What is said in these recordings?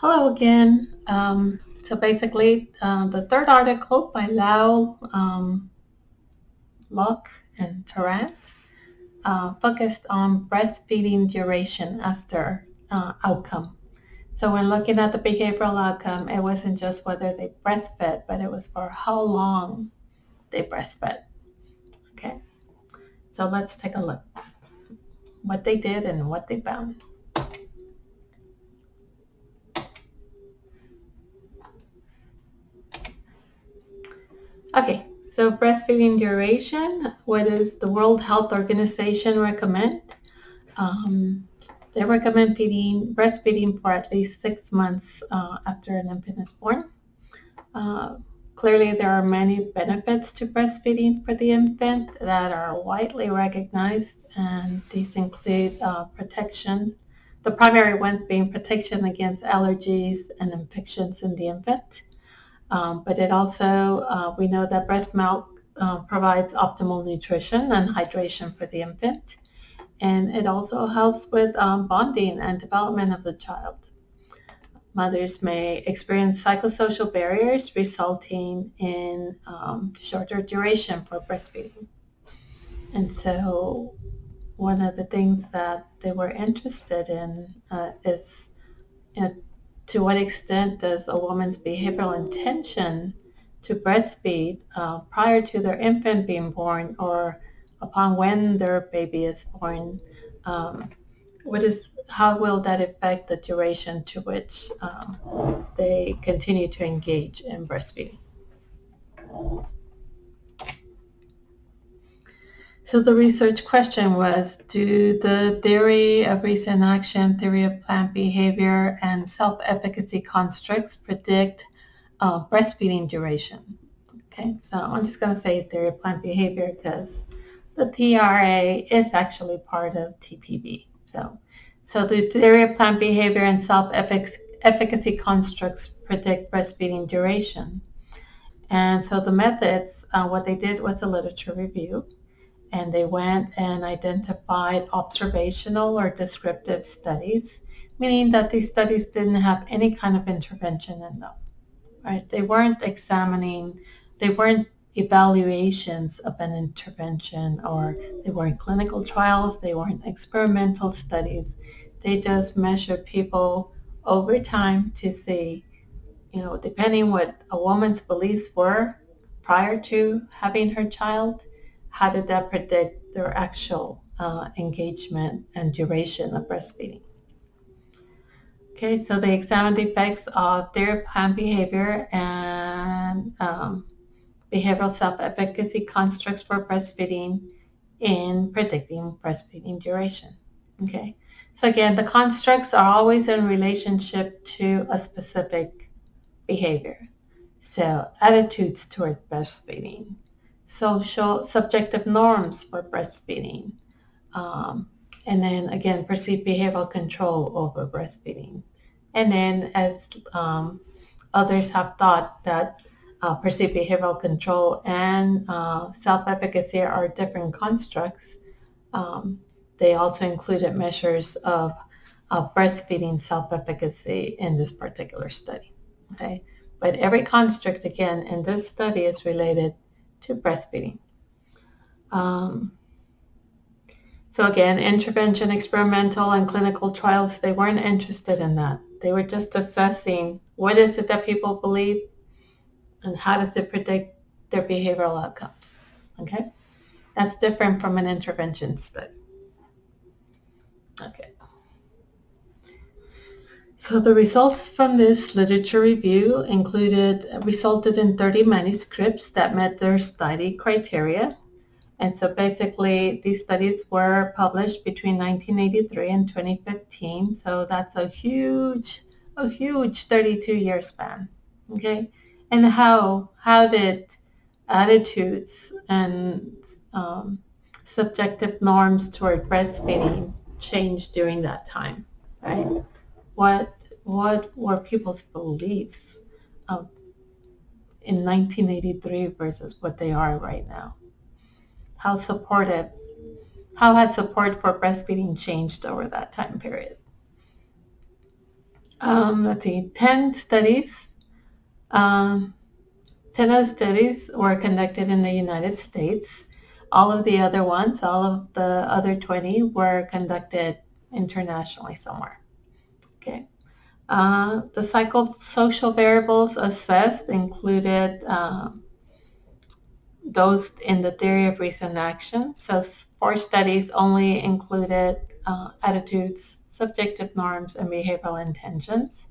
Hello again. So basically, the third article by Lau, Locke, and Tarrant focused on breastfeeding duration as their outcome. So when looking at the behavioral outcome, it wasn't just whether they breastfed, but it was for how long they breastfed. Okay, so let's take a look what they did and what they found. Okay, so breastfeeding duration, what does the World Health Organization recommend? Um, they recommend breastfeeding for at least 6 months after an infant is born. Uh, Clearly, there are many benefits to breastfeeding for the infant that are widely recognized, and these include protection, the primary ones being protection against allergies and infections in the infant. But it also, we know that breast milk provides optimal nutrition and hydration for the infant. And it also helps with bonding and development of the child. Mothers may experience psychosocial barriers resulting in shorter duration for breastfeeding. And so one of the things that they were interested in is, you know, to what extent does a woman's behavioral intention to breastfeed prior to their infant being born or upon when their baby is born, um, how will that affect the duration to which they continue to engage in breastfeeding? So the research question was, do the theory of recent action, theory of planned behavior, and self-efficacy constructs predict breastfeeding duration? Okay, so I'm just going to say theory of planned behavior because the TRA is actually part of TPB. So the theory of planned behavior and self-efficacy constructs predict breastfeeding duration. And so the methods, what they did was a literature review, and they went and identified observational or descriptive studies, meaning that these studies didn't have any kind of intervention in them, right? They weren't evaluations of an intervention, or they weren't clinical trials, they weren't experimental studies. They just measured people over time to see, depending what a woman's beliefs were prior to having her child, how did that predict their actual engagement and duration of breastfeeding? Okay, so they examined the effects of their planned behavior and behavioral self-efficacy constructs for breastfeeding in predicting breastfeeding duration. Okay, so again, the constructs are always in relationship to a specific behavior. So attitudes toward breastfeeding, social subjective norms for breastfeeding, um, and then again, perceived behavioral control over breastfeeding. And then as others have thought that perceived behavioral control and self-efficacy are different constructs, um, they also included measures of breastfeeding self-efficacy in this particular study. Okay, but every construct again in this study is related to breastfeeding. Um, so again, intervention, experimental, and clinical trials, they weren't interested in that. They were just assessing what is it that people believe and how does it predict their behavioral outcomes. Okay, that's different from an intervention study. Okay. So the results from this literature review resulted in 30 manuscripts that met their study criteria. And so basically these studies were published between 1983 and 2015. So that's a huge 32-year span. Okay. And how did attitudes and subjective norms toward breastfeeding change during that time, right? What were people's beliefs um, in 1983 versus what they are right now? How supportive, how has support for breastfeeding changed over that time period? let's see, 10 studies. Um, 10 of the studies were conducted in the United States. All of the other ones, all of the other 20 were conducted internationally somewhere. Okay. The psychosocial variables assessed included those in the theory of recent action. So 4 studies only included attitudes, subjective norms, and behavioral intentions.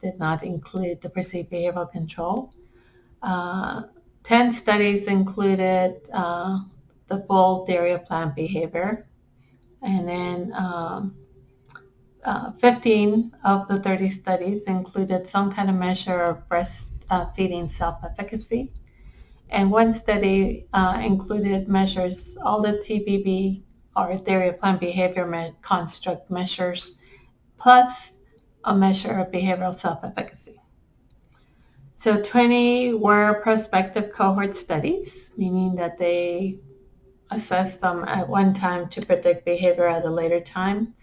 Did not include the perceived behavioral control. 10 studies included the full theory of planned behavior. And then 15 of the 30 studies included some kind of measure of breastfeeding self-efficacy. And 1 study included measures, all the TPB, or theory of planned behavior construct measures, plus a measure of behavioral self-efficacy. So 20 were prospective cohort studies, meaning that they assessed them at one time to predict behavior at a later time.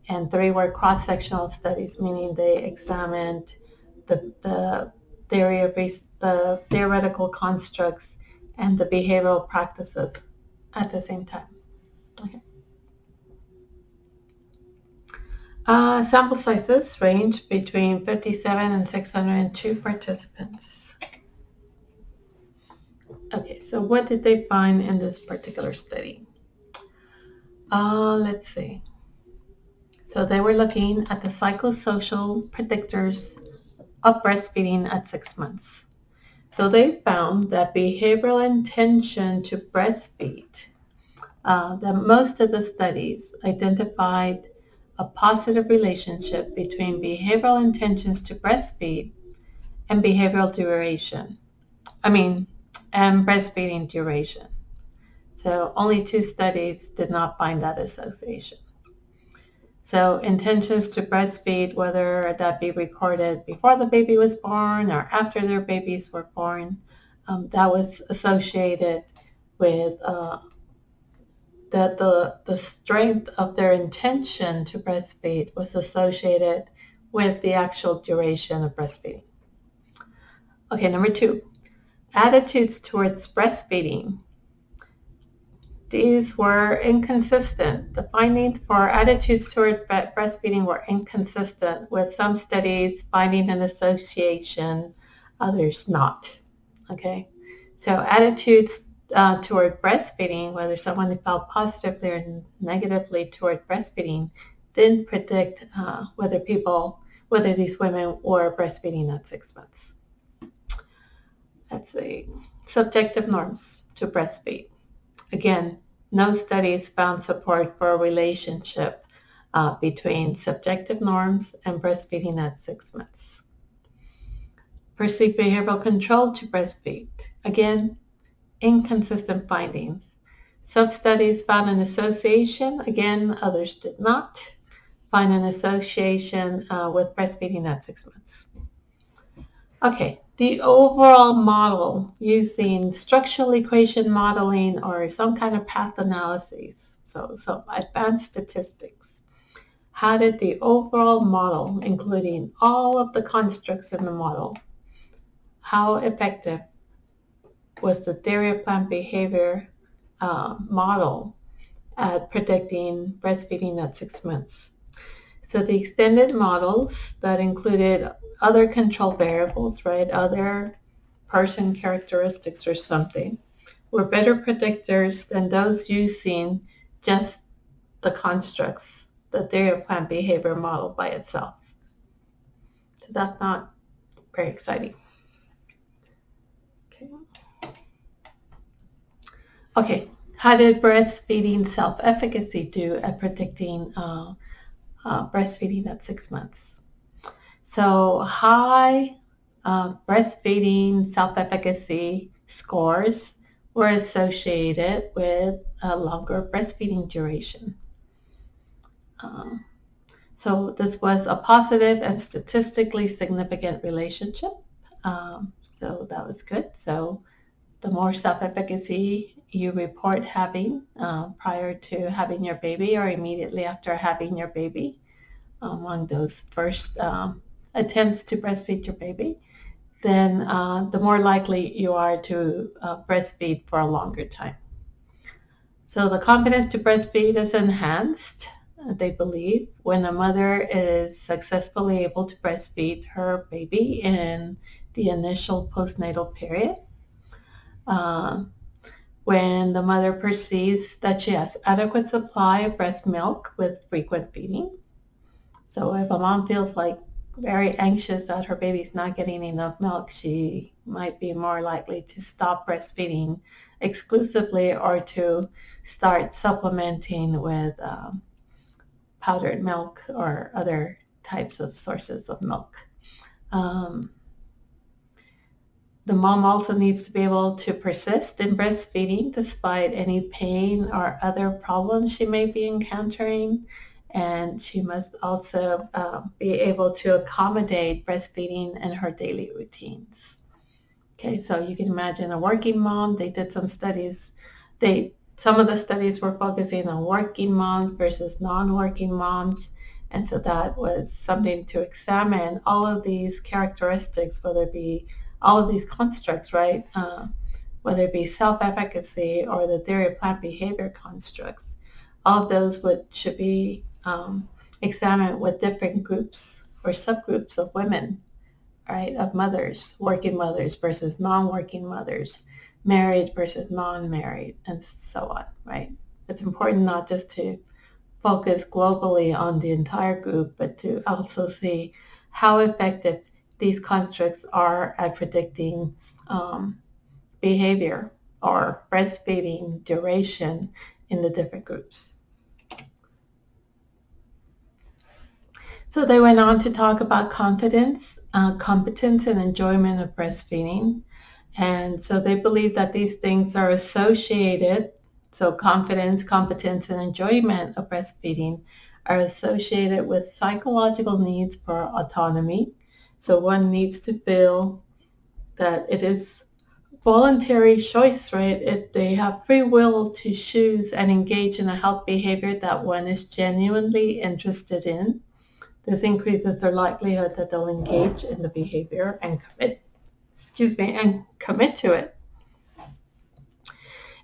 And 3 were cross-sectional studies, meaning they examined the theoretical constructs and the behavioral practices at the same time. Okay. Sample sizes range between 57 and 602 participants. Okay, so what did they find in this particular study? Let's see. So they were looking at the psychosocial predictors of breastfeeding at 6 months. So they found that behavioral intention to breastfeed, that most of the studies identified a positive relationship between behavioral intentions to breastfeed and behavioral duration. And breastfeeding duration. So only 2 studies did not find that association. So intentions to breastfeed, whether that be recorded before the baby was born or after their babies were born, that was associated with the strength of their intention to breastfeed was associated with the actual duration of breastfeeding. Okay, number 2, attitudes towards breastfeeding. These were inconsistent. The findings for attitudes toward breastfeeding were inconsistent, with some studies finding an association, others not. Okay, so attitudes toward breastfeeding, whether someone felt positively or negatively toward breastfeeding, didn't predict whether these women were breastfeeding at 6 months. Let's see, subjective norms to breastfeed. Again, no studies found support for a relationship between subjective norms and breastfeeding at 6 months. Perceived behavioral control to breastfeed. Again, inconsistent findings. Some studies found an association. Again, others did not find an association with breastfeeding at 6 months. Okay, the overall model using structural equation modeling or some kind of path analysis, so advanced statistics. How did the overall model, including all of the constructs in the model, how effective was the theory of planned behavior model at predicting breastfeeding at 6 months? So the extended models that included other control variables, right, other person characteristics or something, were better predictors than those using just the constructs, the theory of planned behavior model by itself. So that's not very exciting. Okay, how did breastfeeding self-efficacy do at predicting breastfeeding at 6 months? So high breastfeeding self-efficacy scores were associated with a longer breastfeeding duration. So this was a positive and statistically significant relationship. So that was good. So the more self-efficacy you report having prior to having your baby or immediately after having your baby, among those first attempts to breastfeed your baby, then the more likely you are to breastfeed for a longer time. So the confidence to breastfeed is enhanced, they believe, when a mother is successfully able to breastfeed her baby in the initial postnatal period. Uh, when the mother perceives that she has adequate supply of breast milk with frequent feeding. So if a mom feels like very anxious that her baby's not getting enough milk, she might be more likely to stop breastfeeding exclusively or to start supplementing with powdered milk or other types of sources of milk. The mom also needs to be able to persist in breastfeeding despite any pain or other problems she may be encountering. And she must also be able to accommodate breastfeeding in her daily routines. Okay, so you can imagine a working mom. They did some studies. Some of the studies were focusing on working moms versus non-working moms. And so that was something to examine all of these characteristics, whether it be all of these constructs, right? Whether it be self-efficacy or the theory of plant behavior constructs. All of those should be examined with different groups or subgroups of women, right? Of mothers, working mothers versus non-working mothers, married versus non-married, and so on, right? It's important not just to focus globally on the entire group, but to also see how effective these constructs are at predicting behavior or breastfeeding duration in the different groups. So they went on to talk about confidence, competence, and enjoyment of breastfeeding. And so they believe that these things are associated, so confidence, competence, and enjoyment of breastfeeding are associated with psychological needs for autonomy. So one needs to feel that it is voluntary choice, right? If they have free will to choose and engage in a health behavior that one is genuinely interested in. This increases their likelihood that they'll engage in the behavior and commit to it.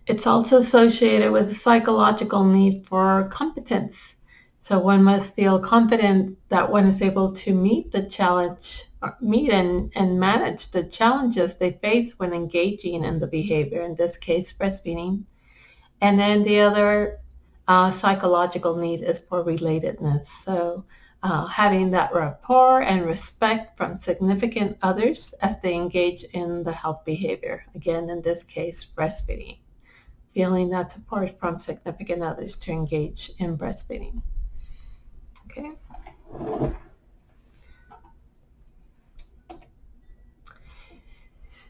It's also associated with a psychological need for competence. So one must feel confident that one is able to meet and manage the challenges they face when engaging in the behavior, in this case, breastfeeding. And then the other psychological need is for relatedness. So having that rapport and respect from significant others as they engage in the health behavior. Again, in this case, breastfeeding. Feeling that support from significant others to engage in breastfeeding. Okay.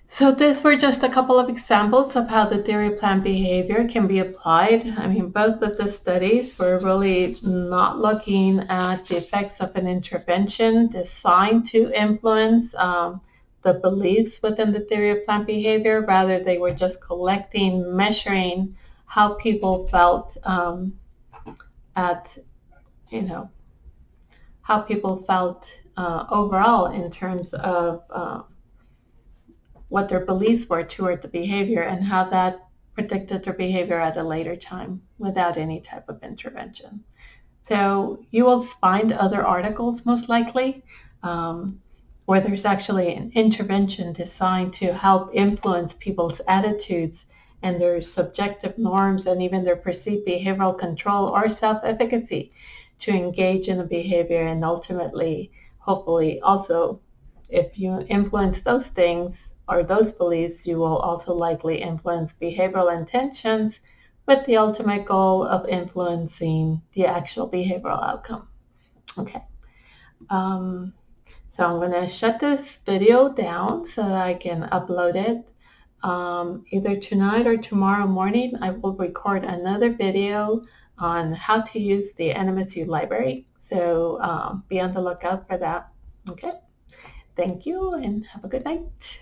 So these were just a couple of examples of how the theory of planned behavior can be applied. I mean, both of the studies were really not looking at the effects of an intervention designed to influence the beliefs within the theory of planned behavior. Rather, they were just collecting, measuring how people felt how people felt overall in terms of what their beliefs were toward the behavior and how that predicted their behavior at a later time without any type of intervention. So you will find other articles most likely where there's actually an intervention designed to help influence people's attitudes and their subjective norms and even their perceived behavioral control or self-efficacy to engage in the behavior, and ultimately, hopefully also, if you influence those things or those beliefs, you will also likely influence behavioral intentions with the ultimate goal of influencing the actual behavioral outcome. Okay. So I'm going to shut this video down so that I can upload it. Either tonight or tomorrow morning, I will record another video on how to use the NMSU library. So be on the lookout for that. Okay. Thank you and have a good night.